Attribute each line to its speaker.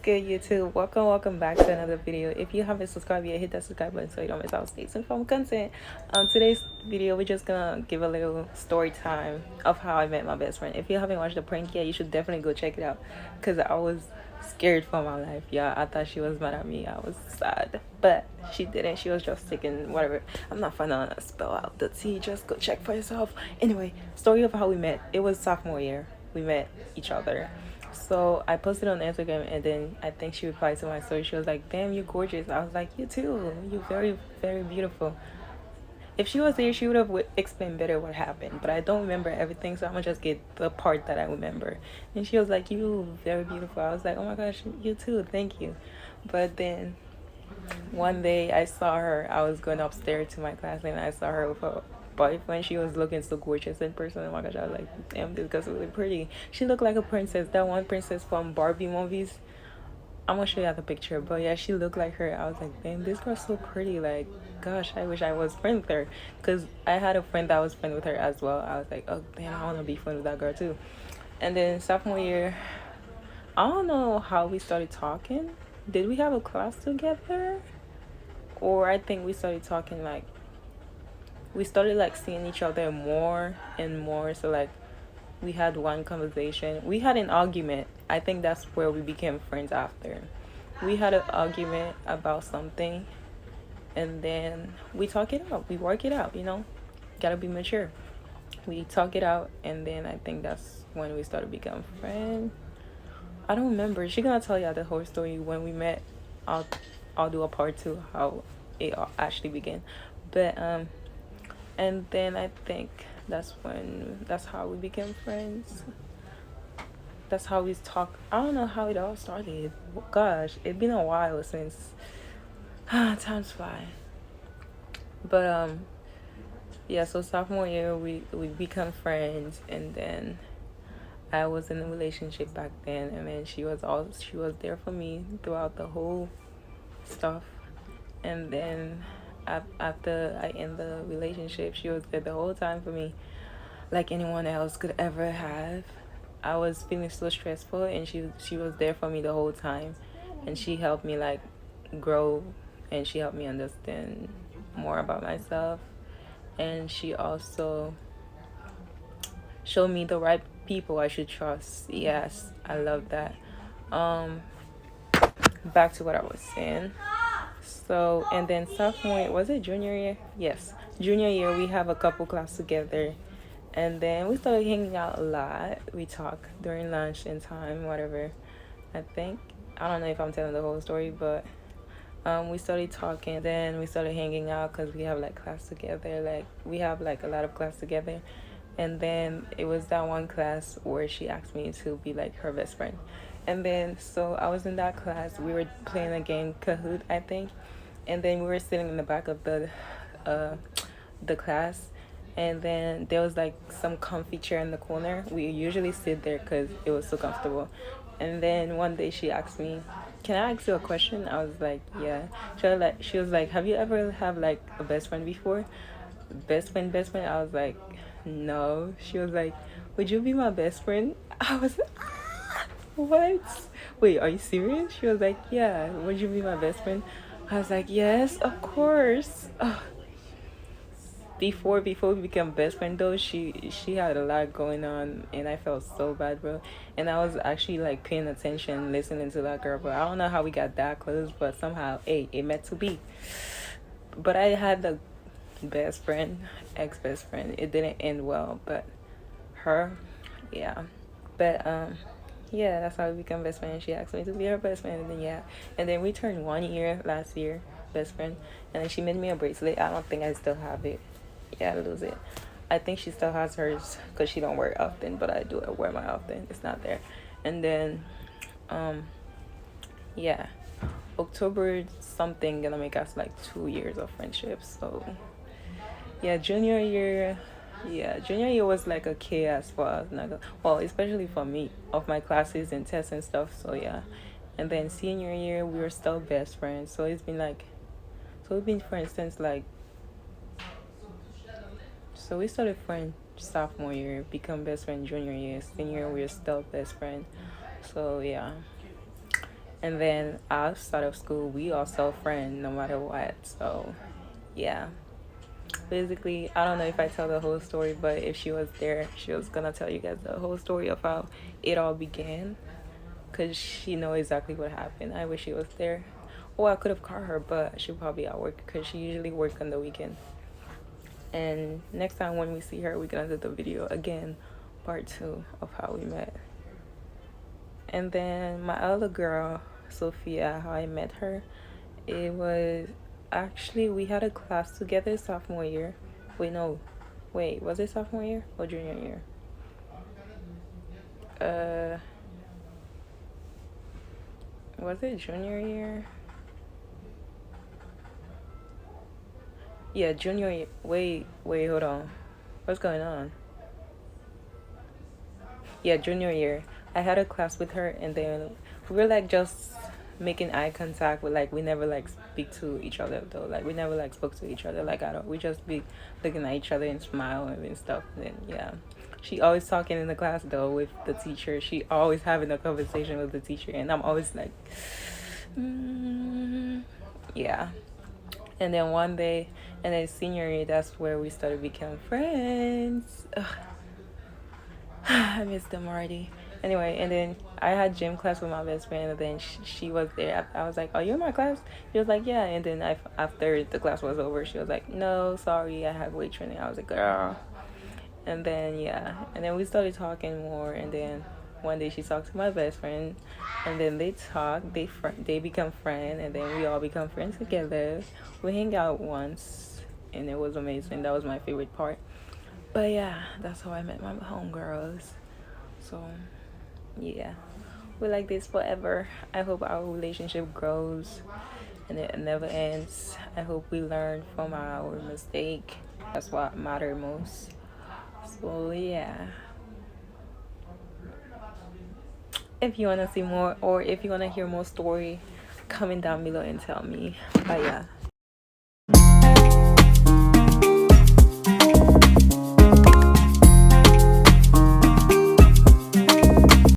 Speaker 1: good, YouTube? Welcome back to another video. If you haven't subscribed yet, hit that subscribe button so you don't miss out on some fun content. Today's video, we're just gonna give a little story time of how I met my best friend. If you haven't watched the prank yet, you should definitely go check it out, because I was scared for my life. Yeah, I thought she was mad at me. I was sad, but she didn't. She was just taking whatever. I'm not gonna spell out the T. Just go check for yourself. Anyway, story of how we met. It was sophomore year. We met each other. So I posted on Instagram, and then I think she replied to my story. She was like, "Damn, you're gorgeous." I was like, "You too. You're very, very beautiful." If she was there, she would have explained better what happened. But I don't remember everything, so I'm gonna just get the part that I remember. And she was like, "You very beautiful." I was like, "Oh my gosh, you too. Thank you." But then one day I saw her. I was going upstairs to my class, and I saw her with a boyfriend. She was looking so gorgeous in person. Oh my gosh, I was like, damn, this girl's really pretty. She looked like a princess. That one princess from Barbie movies. I'm gonna show you the picture, but yeah, she looked like her. I was like, damn, this girl's so pretty. Like, gosh, I wish I was friends with her. Because I had a friend that was friends with her as well. I was like, oh damn, I want to be friends with that girl too. And then sophomore year, I don't know how we started talking. Did we have a class together? Or I think we started talking like, we started like seeing each other more and more. So like we had one conversation. We had an argument. I think that's where we became friends after. We had an argument about something, and then we talk it out. We work it out, you know? Gotta be mature. We talk it out, and then I think that's when we started becoming friends. I don't remember. She gonna tell you the whole story when we met. I'll I'll do a part two how it actually began. But and then I think that's how we became friends. That's how we talk. I don't know how it all started. Gosh, it's been a while since time's fly. But yeah, so sophomore year we become friends, and then I was in a relationship back then, and then she was there for me throughout the whole stuff. And then after I end the relationship, she was there the whole time for me, like anyone else could ever have. I was feeling so stressful, and she was there for me the whole time, and she helped me like grow, and she helped me understand more about myself, and she also showed me the right people I should trust. Yes, I love that. Um, Back to what I was saying. So, and then sophomore year, was it junior year? Yes, junior year we have a couple class together, and then we started hanging out a lot. We talk during lunch and time, whatever. I think I don't know if I'm telling the whole story, but we started talking. Then we started hanging out because we have like class together. Like we have like a lot of class together, and then it was that one class where she asked me to be like her best friend. And then so I was in that class. We were playing a game Kahoot, I think, and then we were sitting in the back of uh the class, and then there was like some comfy chair in the corner. We usually sit there because it was so comfortable. And then one day she asked me, "Can I ask you a question?" I was like, "Yeah." She was like, "Have you ever have like a best friend before?" Best friend. I was like, "No." She was like, "Would you be my best friend?" I was what? Wait, are you serious? She was like, "Yeah, would you be my best friend?" I was like, "Yes, of course." Before we became best friend though, she had a lot going on, and I felt so bad, bro. And I was actually like paying attention, listening to that girl, but I don't know how we got that close, but somehow, hey, it meant to be. But I had the best friend, ex best friend. It didn't end well, but her, yeah. But yeah, that's how we become best friends. She asked me to be her best friend, and then yeah, and then we turned 1 year last year, best friend, and then she made me a bracelet. I don't think I still have it. Yeah, I lose it. I think she still has hers because she don't wear it often, but I do wear mine often. It's not there. And then, um, yeah, October something gonna make us like 2 years of friendship. So yeah, junior year was like a chaos for us. Well, especially for me, of my classes and tests and stuff. So yeah, and then senior year we were still best friends. So it's been like, so we've been friends since like, so we started friends sophomore year, become best friend junior year, senior year we are still best friend. So yeah, And then outside of school, we are still friends no matter what. So yeah, basically, I don't know if I tell the whole story, but if she was there, she was gonna tell you guys the whole story of how it all began, because she know exactly what happened. I wish she was there. Or I could have called her, but she probably at work because she usually work on the weekend. And next time when we see her, we're gonna do the video again, part 2 of how we met. And then my other girl, Sophia, how I met her, it was actually, we had a class together sophomore year. Wait, no, wait, was it sophomore year or junior year? Uh, was it junior year? Yeah, junior year. Wait, hold on. What's going on? Yeah, junior year. I had a class with her, and then we were like just making eye contact. With like we never like speak to each other though. Like we never like spoke to each other. Like I don't. We just be looking at each other and smile and stuff. And then yeah, she always talking in the class though with the teacher. She always having a conversation with the teacher, and I'm always like, yeah. And then one day, and then senior year, that's where we started becoming friends. Ugh. I miss them already. Anyway, and then I had gym class with my best friend, and then she was there. I was like, "Oh, you're in my class?" She was like, "Yeah." And then after the class was over, she was like, "No, sorry, I have weight training." I was like, "Girl." And then yeah, and then we started talking more, and then one day she talked to my best friend, and then they talk, they become friends, and then we all become friends together. We hang out once, and it was amazing. That was my favorite part. But yeah, that's how I met my homegirls. So yeah, we like this forever. I hope our relationship grows and it never ends. I hope we learn from our mistake. That's what matters most. So yeah, if you want to see more or if you want to hear more story, comment down below and tell me. But yeah.